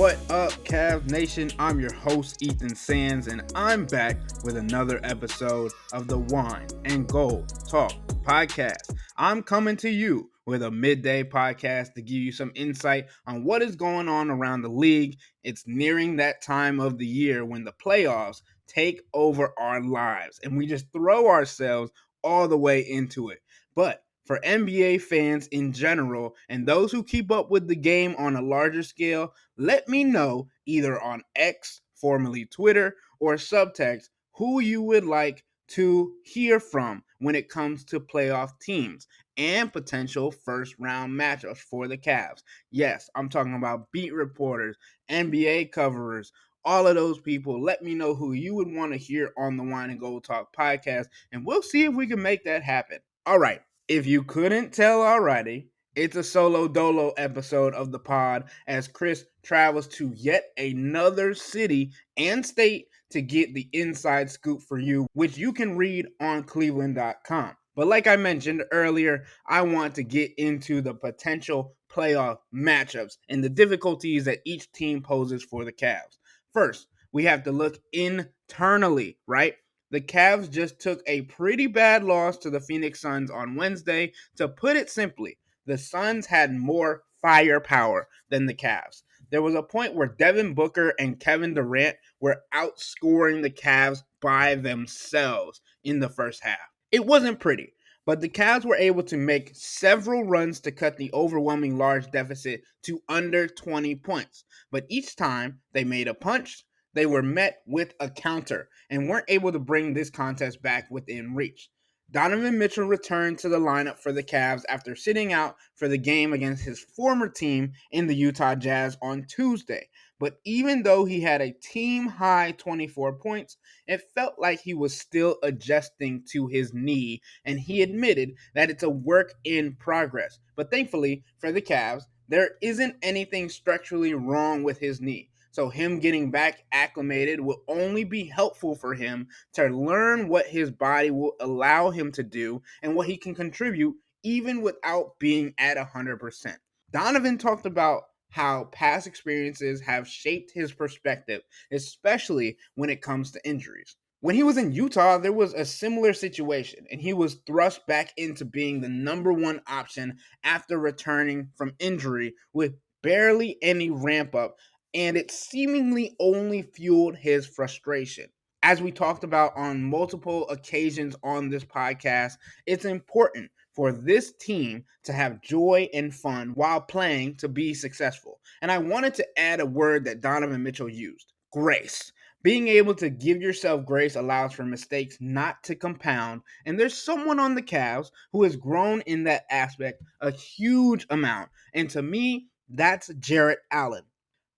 What up, Cavs Nation? I'm your host, Ethan Sands, and I'm back with another episode of the Wine and Gold Talk podcast. I'm coming to you with a midday podcast to give you some insight on what is going on around the league. It's nearing that time of the year when the playoffs take over our lives, and we just throw ourselves all the way into it. But for NBA fans in general and those who keep up with the game on a larger scale, let me know either on X, formerly Twitter, or subtext who you would like to hear from when it comes to playoff teams and potential first round matchups for the Cavs. Yes, I'm talking about beat reporters, NBA coverers, all of those people. Let me know who you would want to hear on the Wine and Gold Talk podcast, and we'll see if we can make that happen. All right. If you couldn't tell already, it's a solo dolo episode of the pod as Chris travels to yet another city and state to get the inside scoop for you, which you can read on cleveland.com. But like I mentioned earlier, I want to get into the potential playoff matchups and the difficulties that each team poses for the Cavs. First, we have to look internally, right? The Cavs just took a pretty bad loss to the Phoenix Suns on Wednesday. To put it simply, the Suns had more firepower than the Cavs. There was a point where Devin Booker and Kevin Durant were outscoring the Cavs by themselves in the first half. It wasn't pretty, but the Cavs were able to make several runs to cut the overwhelming large deficit to under 20 points. But each time they made a punch, they were met with a counter and weren't able to bring this contest back within reach. Donovan Mitchell returned to the lineup for the Cavs after sitting out for the game against his former team in the Utah Jazz on Tuesday. But even though he had a team-high 24 points, it felt like he was still adjusting to his knee, and he admitted that it's a work in progress. But thankfully for the Cavs, there isn't anything structurally wrong with his knee. So him getting back acclimated will only be helpful for him to learn what his body will allow him to do and what he can contribute even without being at 100%. Donovan talked about how past experiences have shaped his perspective, especially when it comes to injuries. When he was in Utah, there was a similar situation, and he was thrust back into being the number one option after returning from injury with barely any ramp up, and it seemingly only fueled his frustration. As we talked about on multiple occasions on this podcast, it's important for this team to have joy and fun while playing to be successful. And I wanted to add a word that Donovan Mitchell used: grace. Being able to give yourself grace allows for mistakes not to compound, and there's someone on the Cavs who has grown in that aspect a huge amount, and to me, that's Jarrett Allen.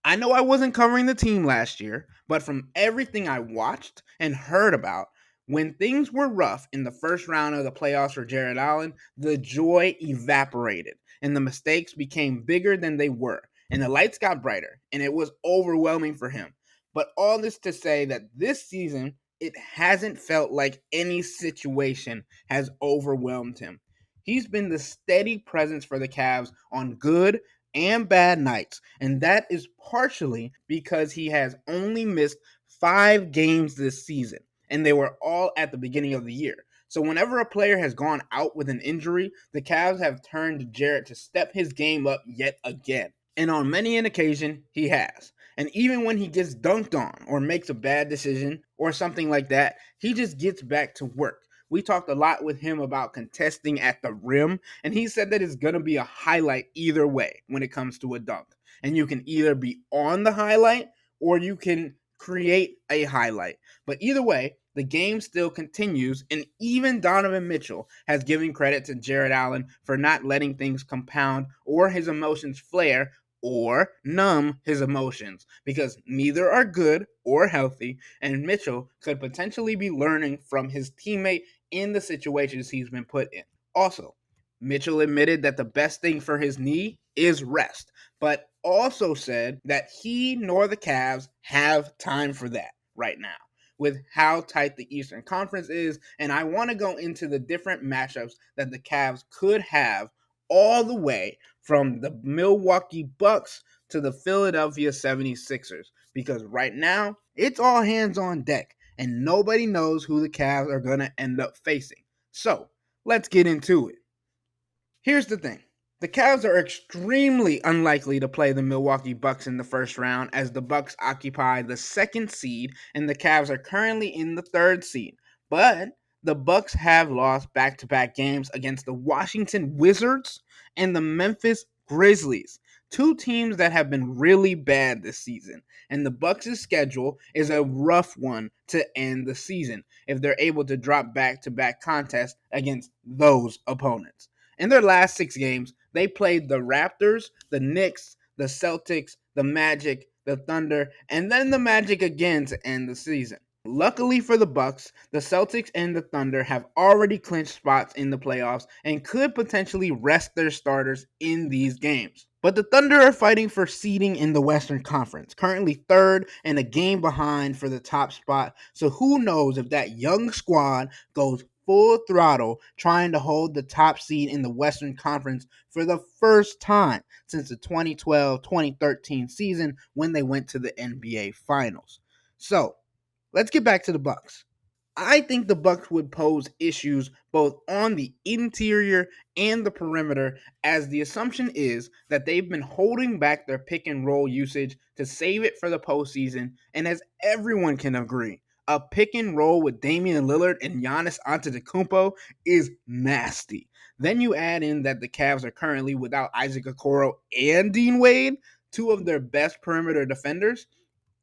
I know I wasn't covering the team last year, but from everything I watched and heard about, when things were rough in the first round of the playoffs for Jarrett Allen, the joy evaporated and the mistakes became bigger than they were, and the lights got brighter, and it was overwhelming for him. But all this to say that this season, it hasn't felt like any situation has overwhelmed him. He's been the steady presence for the Cavs on good and bad nights, and that is partially because he has only missed 5 games this season, and they were all at the beginning of the year. So whenever a player has gone out with an injury, the Cavs have turned to Jarrett to step his game up yet again. And on many an occasion, he has. And even when he gets dunked on or makes a bad decision or something like that, he just gets back to work. We talked a lot with him about contesting at the rim, and he said that it's going to be a highlight either way when it comes to a dunk. And you can either be on the highlight or you can create a highlight. But either way, the game still continues, and even Donovan Mitchell has given credit to Jarrett Allen for not letting things compound or his emotions flare or numb his emotions, because neither are good or healthy, and Mitchell could potentially be learning from his teammate in the situations he's been put in. Also, Mitchell admitted that the best thing for his knee is rest, but also said that he nor the Cavs have time for that right now with how tight the Eastern Conference is, and I want to go into the different matchups that the Cavs could have all the way from the Milwaukee Bucks to the Philadelphia 76ers, because right now it's all hands on deck and nobody knows who the Cavs are going to end up facing. So let's get into it. Here's the thing. The Cavs are extremely unlikely to play the Milwaukee Bucks in the first round, as the Bucks occupy the second seed and the Cavs are currently in the third seed. But the Bucks have lost back-to-back games against the Washington Wizards and the Memphis Grizzlies, two teams that have been really bad this season. And the Bucks' schedule is a rough one to end the season if they're able to drop back-to-back contests against those opponents. In their last 6 games, they played the Raptors, the Knicks, the Celtics, the Magic, the Thunder, and then the Magic again to end the season. Luckily for the Bucks, the Celtics and the Thunder have already clinched spots in the playoffs and could potentially rest their starters in these games. But the Thunder are fighting for seeding in the Western Conference, currently third and a game behind for the top spot. So who knows if that young squad goes full throttle trying to hold the top seed in the Western Conference for the first time since the 2012-2013 season when they went to the NBA Finals. So, let's get back to the Bucks. I think the Bucks would pose issues both on the interior and the perimeter, as the assumption is that they've been holding back their pick and roll usage to save it for the postseason, and as everyone can agree, a pick and roll with Damian Lillard and Giannis Antetokounmpo is nasty. Then you add in that the Cavs are currently without Isaac Okoro and Dean Wade, two of their best perimeter defenders.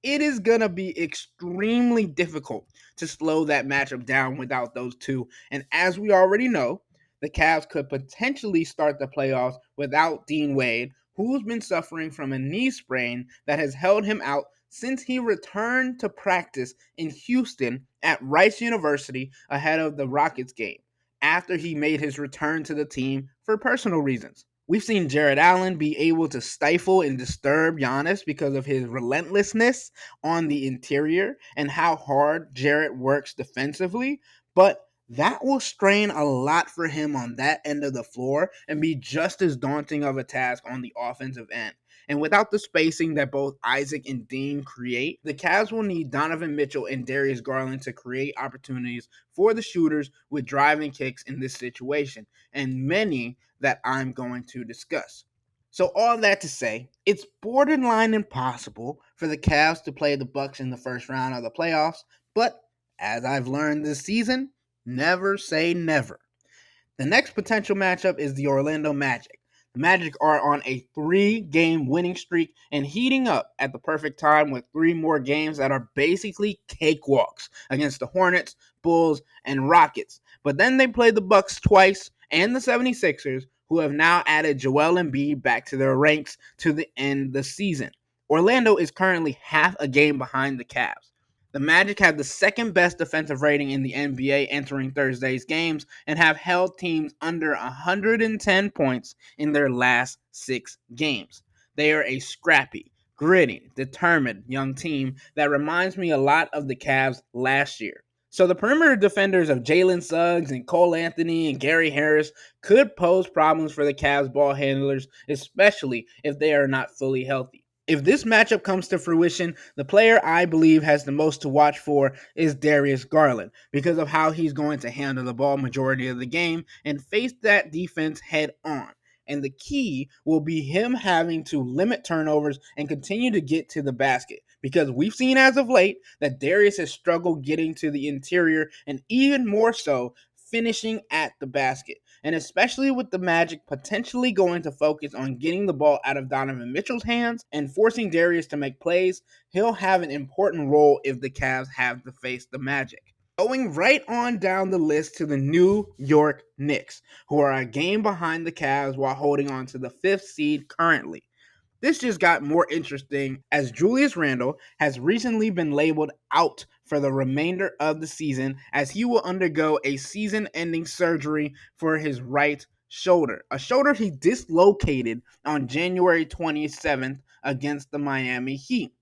It is going to be extremely difficult to slow that matchup down without those two. And as we already know, the Cavs could potentially start the playoffs without Dean Wade, who's been suffering from a knee sprain that has held him out since he returned to practice in Houston at Rice University ahead of the Rockets game, after he made his return to the team for personal reasons. We've seen Jarrett Allen be able to stifle and disturb Giannis because of his relentlessness on the interior and how hard Jarrett works defensively, but that will strain a lot for him on that end of the floor and be just as daunting of a task on the offensive end. And without the spacing that both Isaac and Dean create, the Cavs will need Donovan Mitchell and Darius Garland to create opportunities for the shooters with driving kicks in this situation, and many that I'm going to discuss. So all that to say, it's borderline impossible for the Cavs to play the Bucks in the first round of the playoffs, but as I've learned this season, never say never. The next potential matchup is the Orlando Magic. The Magic are on a 3-game winning streak and heating up at the perfect time with 3 more games that are basically cakewalks against the Hornets, Bulls, and Rockets. But then they play the Bucks twice and the 76ers, who have now added Joel Embiid back to their ranks to the end of the season. Orlando is currently half a game behind the Cavs. The Magic have the second best defensive rating in the NBA entering Thursday's games and have held teams under 110 points in their last 6 games. They are a scrappy, gritty, determined young team that reminds me a lot of the Cavs last year. So the perimeter defenders of Jalen Suggs and Cole Anthony and Gary Harris could pose problems for the Cavs ball handlers, especially if they are not fully healthy. If this matchup comes to fruition, the player I believe has the most to watch for is Darius Garland, because of how he's going to handle the ball majority of the game and face that defense head on. And the key will be him having to limit turnovers and continue to get to the basket, because we've seen as of late that Darius has struggled getting to the interior and even more so finishing at the basket. And especially with the Magic potentially going to focus on getting the ball out of Donovan Mitchell's hands and forcing Darius to make plays, he'll have an important role if the Cavs have to face the Magic. Going right on down the list to the New York Knicks, who are a game behind the Cavs while holding on to the 5th seed currently. This just got more interesting as Julius Randle has recently been labeled out for the remainder of the season, as he will undergo a season-ending surgery for his right shoulder, a shoulder he dislocated on January 27th against the Miami Heat.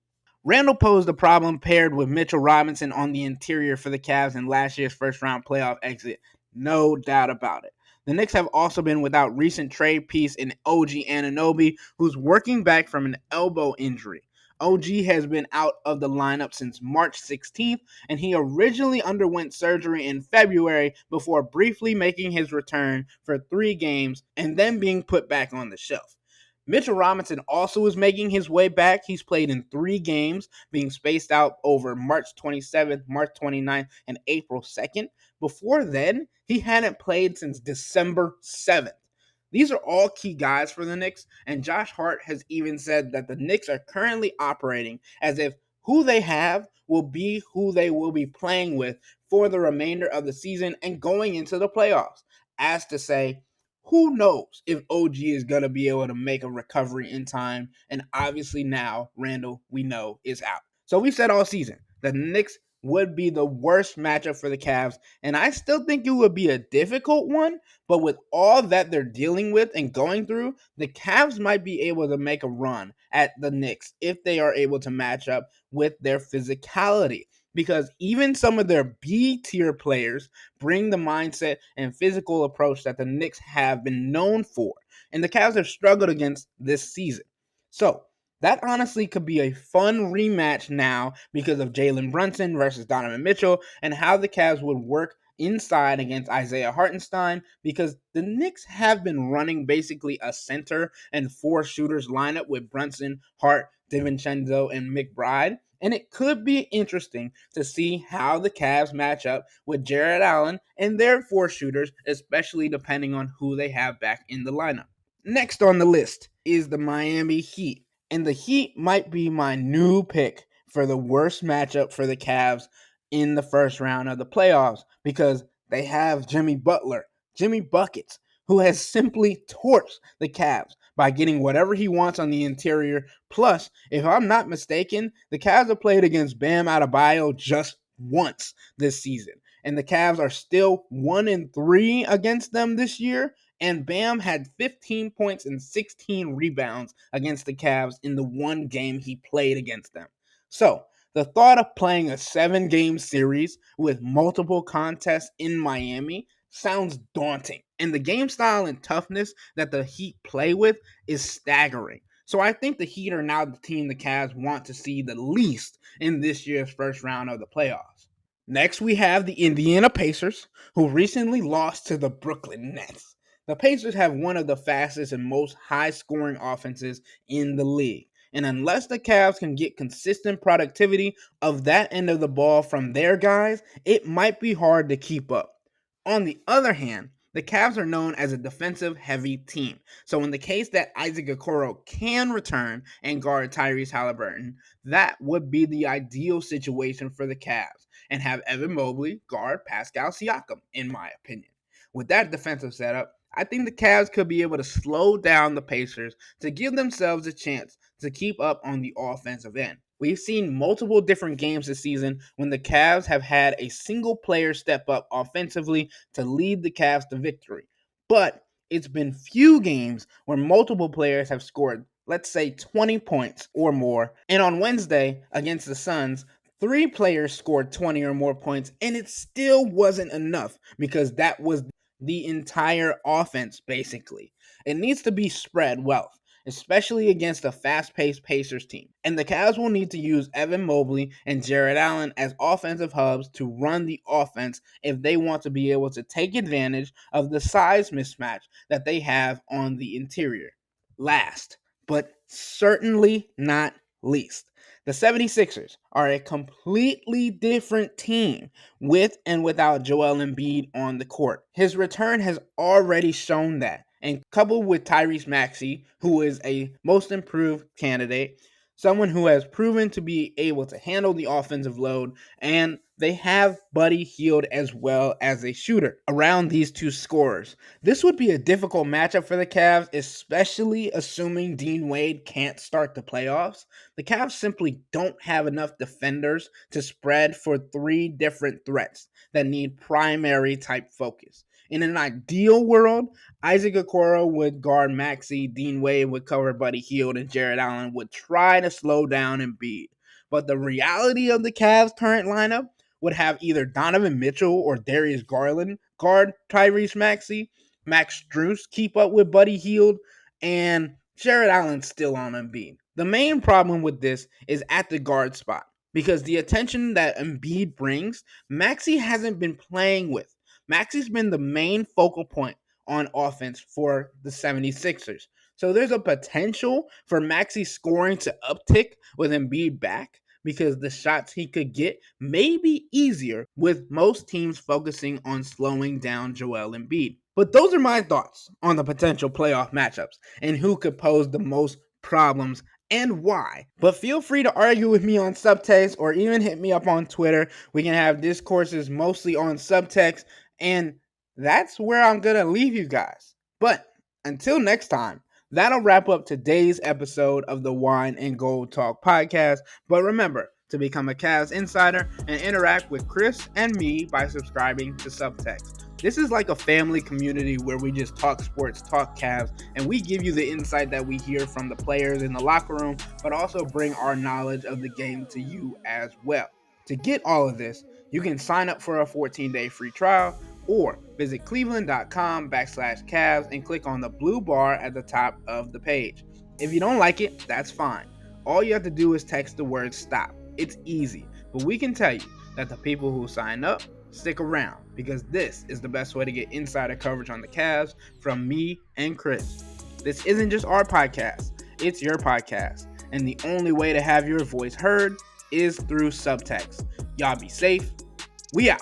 Randle posed a problem paired with Mitchell Robinson on the interior for the Cavs in last year's first-round playoff exit. No doubt about it. The Knicks have also been without recent trade piece in OG Anunoby, who's working back from an elbow injury. OG has been out of the lineup since March 16th, and he originally underwent surgery in February before briefly making his return for 3 games and then being put back on the shelf. Mitchell Robinson also is making his way back. He's played in 3 games, being spaced out over March 27th, March 29th, and April 2nd. Before then, he hadn't played since December 7th. These are all key guys for the Knicks, and Josh Hart has even said that the Knicks are currently operating as if who they have will be who they will be playing with for the remainder of the season and going into the playoffs. As to say, who knows if OG is going to be able to make a recovery in time, and obviously now Randall, we know, is out. So we've said all season that the Knicks would be the worst matchup for the Cavs, and I still think it would be a difficult one, but with all that they're dealing with and going through, the Cavs might be able to make a run at the Knicks if they are able to match up with their physicality. Because even some of their B tier players bring the mindset and physical approach that the Knicks have been known for, and the Cavs have struggled against this season. So, that honestly could be a fun rematch now because of Jalen Brunson versus Donovan Mitchell and how the Cavs would work inside against Isaiah Hartenstein, because the Knicks have been running basically a center and 4 shooters lineup with Brunson, Hart, DiVincenzo, and McBride. And it could be interesting to see how the Cavs match up with Jarrett Allen and their 4 shooters, especially depending on who they have back in the lineup. Next on the list is the Miami Heat. And the Heat might be my new pick for the worst matchup for the Cavs in the first round of the playoffs, because they have Jimmy Butler, Jimmy Buckets, who has simply torched the Cavs by getting whatever he wants on the interior. Plus, if I'm not mistaken, the Cavs have played against Bam Adebayo just once this season. And the Cavs are still 1-3 against them this year. And Bam had 15 points and 16 rebounds against the Cavs in the one game he played against them. So, the thought of playing a 7-game series with multiple contests in Miami sounds daunting. And the game style and toughness that the Heat play with is staggering. So I think the Heat are now the team the Cavs want to see the least in this year's first round of the playoffs. Next, we have the Indiana Pacers, who recently lost to the Brooklyn Nets. The Pacers have one of the fastest and most high-scoring offenses in the league. And unless the Cavs can get consistent productivity of that end of the ball from their guys, it might be hard to keep up. On the other hand, the Cavs are known as a defensive-heavy team. So in the case that Isaac Okoro can return and guard Tyrese Halliburton, that would be the ideal situation for the Cavs, and have Evan Mobley guard Pascal Siakam, in my opinion. With that defensive setup, I think the Cavs could be able to slow down the Pacers to give themselves a chance to keep up on the offensive end. We've seen multiple different games this season when the Cavs have had a single player step up offensively to lead the Cavs to victory. But it's been few games where multiple players have scored, let's say, 20 points or more. And on Wednesday against the Suns, 3 players scored 20 or more points, and it still wasn't enough because that was the entire offense, basically. It needs to be spread wealth, especially against a fast-paced Pacers team. And the Cavs will need to use Evan Mobley and Jarrett Allen as offensive hubs to run the offense if they want to be able to take advantage of the size mismatch that they have on the interior. Last, but certainly not least, the 76ers are a completely different team with and without Joel Embiid on the court. His return has already shown that, and coupled with Tyrese Maxey, who is a most improved candidate, someone who has proven to be able to handle the offensive load, and they have Buddy Hield as well as a shooter around these 2 scorers. This would be a difficult matchup for the Cavs, especially assuming Dean Wade can't start the playoffs. The Cavs simply don't have enough defenders to spread for 3 different threats that need primary type focus. In an ideal world, Isaac Okoro would guard Maxey, Dean Wade would cover Buddy Hield, and Jarrett Allen would try to slow down Embiid. But the reality of the Cavs' current lineup would have either Donovan Mitchell or Darius Garland guard Tyrese Maxey, Max Strus keep up with Buddy Hield, and Jared Allen's still on Embiid. The main problem with this is at the guard spot because the attention that Embiid brings, Maxey hasn't been playing with. Maxey's been the main focal point on offense for the 76ers. So there's a potential for Maxey scoring to uptick with Embiid back because the shots he could get may be easier with most teams focusing on slowing down Joel Embiid. But those are my thoughts on the potential playoff matchups and who could pose the most problems and why. But feel free to argue with me on subtext or even hit me up on Twitter. We can have discourses mostly on subtext, and that's where I'm going to leave you guys. But until next time, that'll wrap up today's episode of the Wine and Gold Talk podcast. But remember to become a Cavs insider and interact with Chris and me by subscribing to Subtext. This is like a family community where we just talk sports, talk Cavs, and we give you the insight that we hear from the players in the locker room, but also bring our knowledge of the game to you as well. To get all of this, you can sign up for a 14-day free trial or visit cleveland.com/Cavs and click on the blue bar at the top of the page. If you don't like it, that's fine. All you have to do is text the word STOP. It's easy, but we can tell you that the people who sign up stick around because this is the best way to get insider coverage on the Cavs from me and Chris. This isn't just our podcast, it's your podcast, and the only way to have your voice heard is through subtext. Y'all be safe. We out.